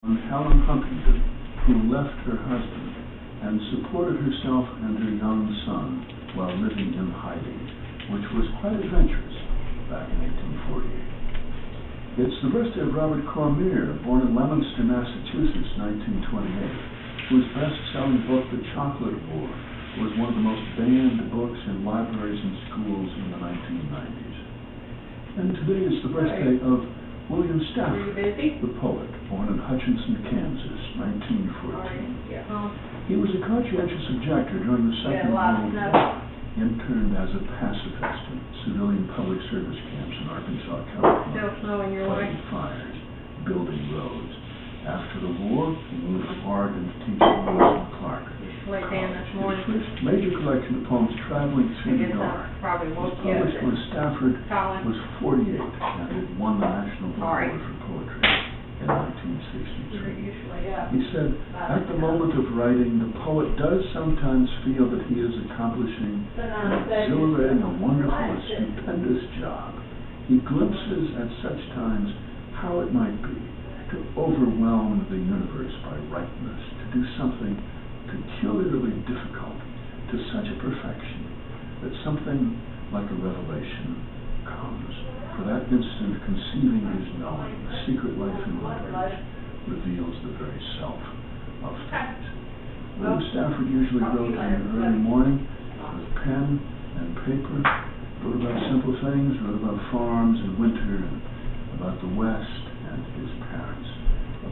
Helen Huntington, who left her husband and supported herself and her young son while living in hiding, which was quite adventurous back in 1848. It's the birthday of Robert Cormier, born in Leominster, Massachusetts, 1928, whose best-selling book, The Chocolate War, was one of the most banned books in libraries and schools in the 1990s. And today is the birthday of William Stafford, the poet, born in Hutchinson, Kansas, 1914. He was a conscientious objector during the Second World War, interned as a pacifist in civilian public service camps in Arkansas, California, fighting fires, building roads. After the war, he moved to Oregon to teach at Lewis and Clark College. His first major collection of poems, Traveling Through the Dark, was published when Stafford was 48 and had won the National Book Award for Poetry in 1963. He said, at the moment of writing, the poet does sometimes feel that he is accomplishing an exhilarating, a wonderful, a stupendous job. He glimpses at such times how it might be to overwhelm the universe by rightness, to do something peculiarly difficult to such a perfection that something like a revelation comes. For that instant, conceiving is knowing. The secret life in language reveals the very self of things. William Stafford usually wrote in the early morning with pen and paper, wrote about simple things, wrote about farms and winter, and about the West and his parents.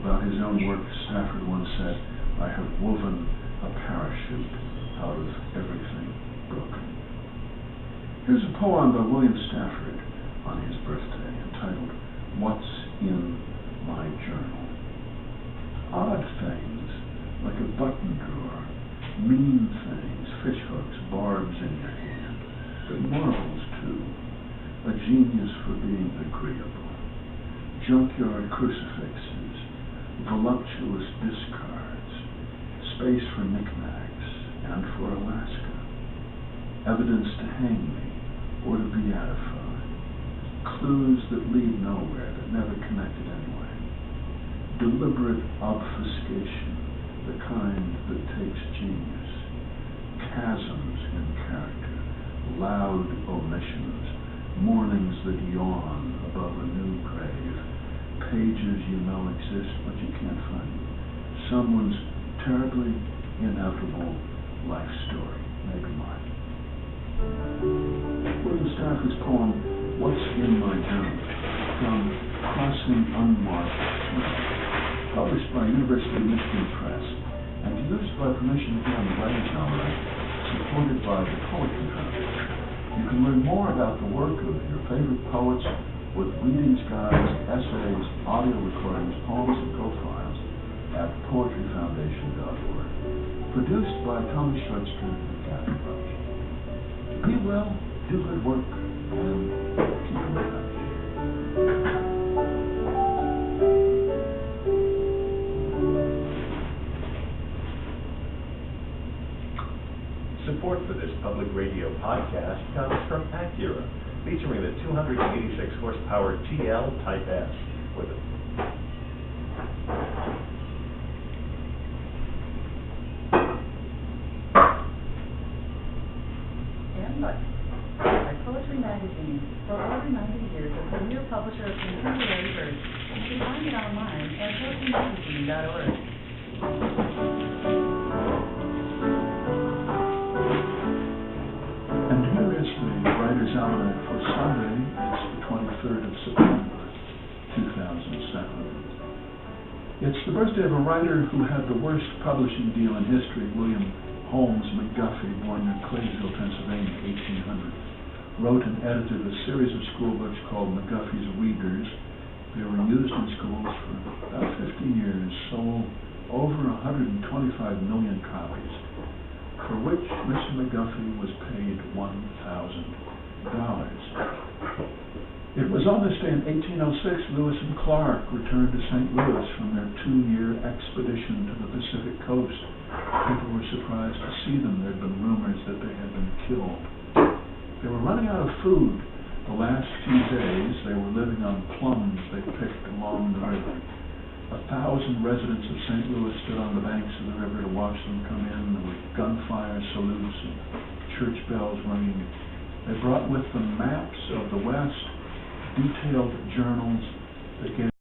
About his own work, Stafford once said, I have woven a parachute out of everything broken. Here's a poem by William Stafford on his birthday, entitled, What's in My Journal? Odd things, like a button drawer, mean things, fish hooks, barbs in your hand, but marvels too, a genius for being agreeable, junkyard crucifixes, voluptuous discards, space for knickknacks and for Alaska, evidence to hang me or to beatify, clues that lead nowhere, that never connected anyway, deliberate obfuscation, the kind that takes genius, chasms in character, loud omissions, mornings that yawn above a new grave, pages you know exist but you can't find them, someone's terribly inevitable life story, maybe mine. William Stafford's poem, What's in My Journal, from Crossing Unmarked Snow, published by University of Michigan Press, and used by permission of the Writers Almanac, supported by the Poetry Foundation. You can learn more about the work of your favorite poets with readings, guides, essays, audio recordings, poems, and profiles at poetryfoundation.org. Produced by Thomas Schweitzer and Kathy Roach. Be well, do good work, and keep in touch. Support for this public radio podcast comes from Acura, featuring the 286 horsepower GL Type S with a By Poetry Magazine. For over 90 years, the premier publisher of contemporary verse. You can find it online at poetrymagazine.org. And here is the Writers' Almanac for Sunday. It's the 23rd of September, 2007. It's the birthday of a writer who had the worst publishing deal in history, William Holmes McGuffey, born in Claysville, Pennsylvania, 1800, wrote and edited a series of school books called McGuffey's Readers. They were used in schools for about 15 years, sold over 125 million copies, for which Mr. McGuffey was paid $1,000. It was on this day in 1806 Lewis and Clark returned to St. Louis from their 2-year expedition to the Pacific coast. People were surprised to see them. There had been rumors that they had been killed. They were running out of food. The last few days they were living on plums they picked along the river. 1,000 residents of St. Louis stood on the banks of the river to watch them come in. There were gunfire salutes and church bells ringing. They brought with them maps of the West, detailed journals that gave